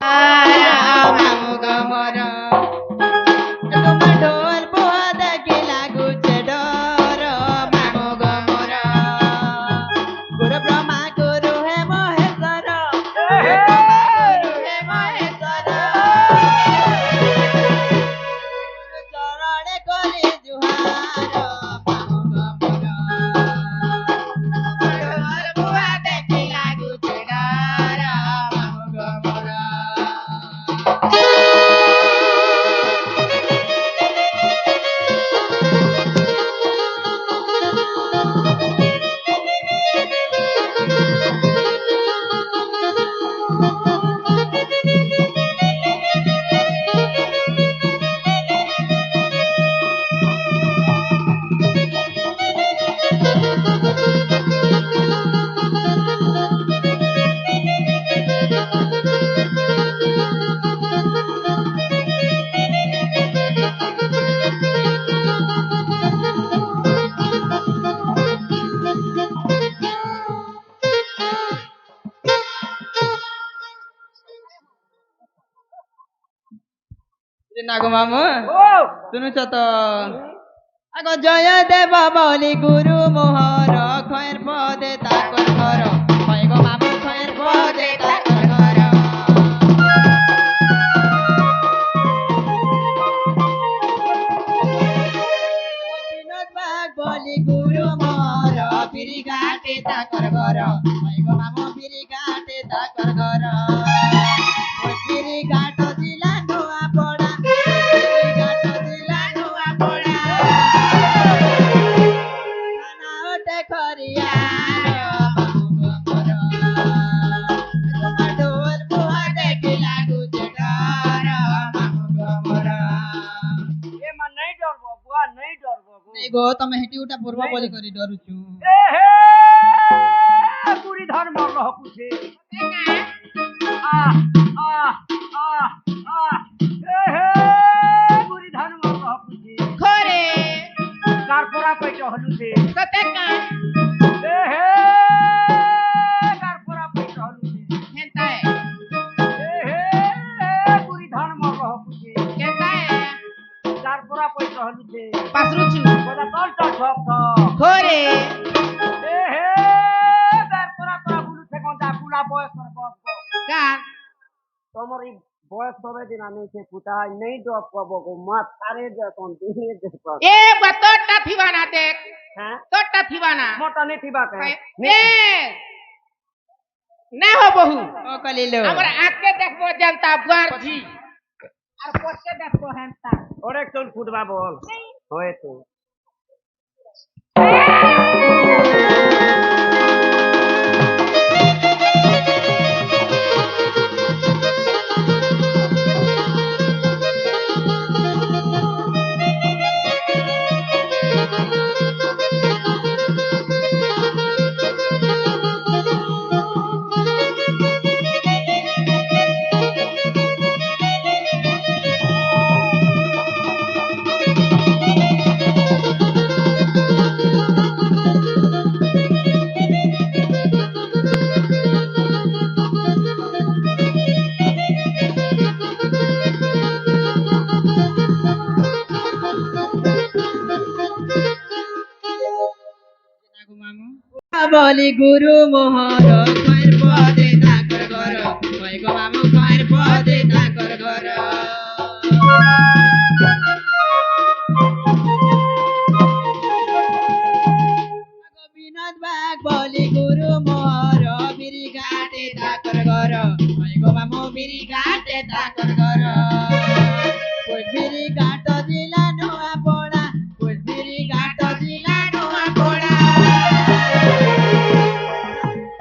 মামু গমর তোমার ঢোল পোহা দেখি লাগুছে ডর মামু গমর গুরু ব্রহ্মা গুরু হে মহেশ্বর গুরু ব্রহ্মা গুরু হে মহেশ্বর গুরু চরণে করি জুহার মামু গমর ঢোল পোহা দেখি লাগুছে ডর মামু গমর নাগো মামু শুনুছ তো আগ জয় দেব বলি গুরু মোহর খয়ের পদে তাকর ঘর খয় গো মামু খয়ের পদে তাকর ঘর বিনোদ বাগ বলি গুরু মোহর ফিরি ঘাটে তাকর ঘর খয় গো মামু ফিরি ঘাটে তাকর ঘর ফিরি ঘাট দিলা নোয়া পড়া ফিরি ঘাট দিলা নোয়া পড়া খানা ওটে খরিয়া তোমার ঢোল পোহা দেখি লাগুছে ডর মামু গমর એમાં નહીં ડરવો બુઆ નહીં ડરવો नहीं गो तमे हेटी उठा पूर्वा बोली करी डरुछु એ હે પૂરી ધન મરલો હકુછે આહ આહ આહ આહ એ હે પૂરી ધન મરલો હકુછે खोरे કારપોરા પૈટો હલુછે सतेका એ હે કારપોરા પૈટો હલુછે हेंता है એ હે પૂરી ધન મરલો હકુછે केता है કારપોરા પૈટો હલુછે पासरुछु બધા તલટા ઠપ ઠપ खोरे એ હે કારપોરા તોરા বুলুছে কোনটা পুলা বয়স করব का তোমার এই বয়স হবে দিন আমি সে পুতাই নেই ডব পাবো গো মা তারে যখন দিয়ে দেখো ए बतोटा थीवाना देख হ্যাঁ तोटा थीवाना মোটা নেই ঠিবা কে ए ना हो बहु ओ कलिलो हमरा आके देखबो जनता बुआर जी আর পছে দেখবো হেনতা ওরে চল ফুটবা বল হয় তো বলি গুরু মোহর খয়ের পদে তাকর ঘর খয় গো মামু খয়ের পদে তাকর ঘর বিনোদ বাগ বলি গুরু মোহর বিরি ঘাটে তাকর ঘর খয় গো মামু বিরি ঘাটে তাকর ঘর বিরি ঘাট দিলা নোয়া পড়া বিরি ঘাট দিলা নোয়া পড়া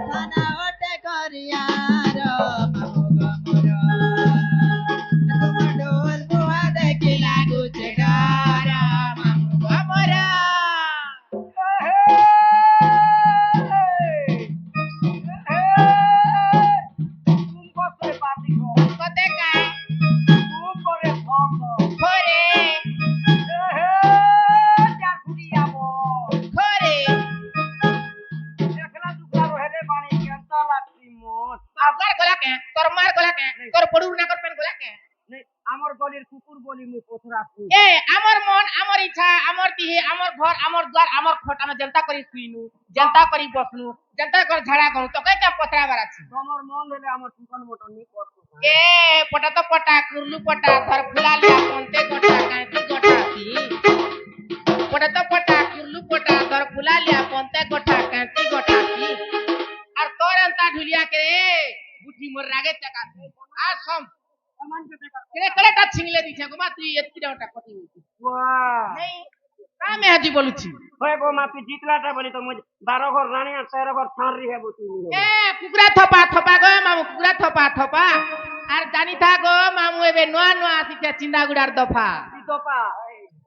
খানা ওটে করিয়ার মামু গমর তোমার ঢোল পোহা দেখি লাগুছে ডর মামু গমর কতেকা খরে খরে আপনার গলা কে তোর মার গলা কে তোর পড়ু বলির কুকুর বলি মুই পথরাছি এ আমার মন আমার ইচ্ছা আমার দিহে আমার ঘর আমার দ্বার আমার খট আমি জনতা করি শুইনু জনতা করি বসনু জনতা করে ঝাড়া করু তোকে কে পথরাবার আছে তোমার মন হলে আমার চিকন মটন নি করতো এ পটা তো পটা কুরলু পটা ধর ফুলালিয়া পন্তে গোটা কাঁতি গোটাতি পটা তো পটা কুরলু পটা ধর ফুলালিয়া পন্তে গোটা কাঁতি গোটাতি আর তোর এন্তা ঢুলিয়া কে রে বুদ্ধি মোর রাগে চাকাছে আর সম কে কলেটা ছিংলে দিছে গো মা তুই এতকিটা ওটা কতি হইছি বাহ নেই আমি আজি বলুছি হয় গো মা তুই জিতলাটা বলি তো মুই 12 ঘর রানী আর 13 ঘর ছাড়রি হেবো তুই এ কুকুরা থপা থপা গো মামু কুকুরা থপা থপা আর জানি থা গো মামু এবে নোয়া নোয়া আসিছে চিন্দাগুড়ার দফা দপা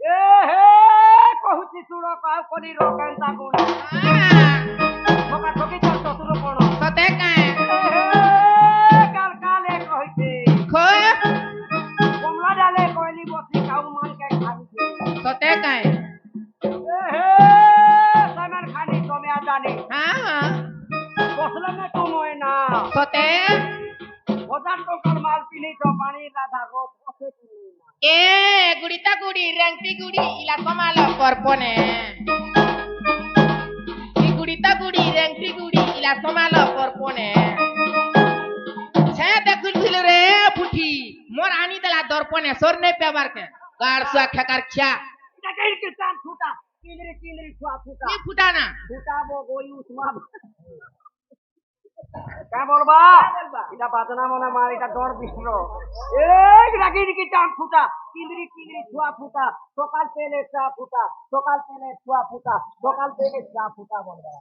এ হে কহুছি সুড় পাও কলি রকেন্তা গুণ ঠকা ঠকি তোর শ্বশুর কোন সতে কায় কাল কালে কইছে খো কমলা ডালে কইলি বসি কাউ মান কে খাইছে সতে কায় এ হে সামান খানি তুমি আদানি হ্যাঁ বসলে মে তুমি না সতে 1000 টাকার মাল পিনি তো পানি রাধা রোজ বসে তুমি না এ গুড়িতা গুড়ি রেংটি গুড়ি ইলা কমাল করপনে ই গুড়িতা গুড়ি রেংটি গুড়ি ইলা কমাল করপনে সে দেখুল রে পুঠি মোর আনি দেলা দর্পণে সর নেই পেবার কে গার সুয়া খেকার খিয়া এটা কই কে চান ফুটা কিনরি ছুয়া ফুটা নি ফুটা না ফুটাবো গই উসমা কা বলবা এটা বাজনা মনে মার এটা ডর বিষ্ণ এই রাগি কি চান ফুটা কিনরি ছুয়া ফুটা সকাল পেলে চা ফুটা সকাল পেলে ছুয়া ফুটা সকাল পেলে চা ফুটা বলবা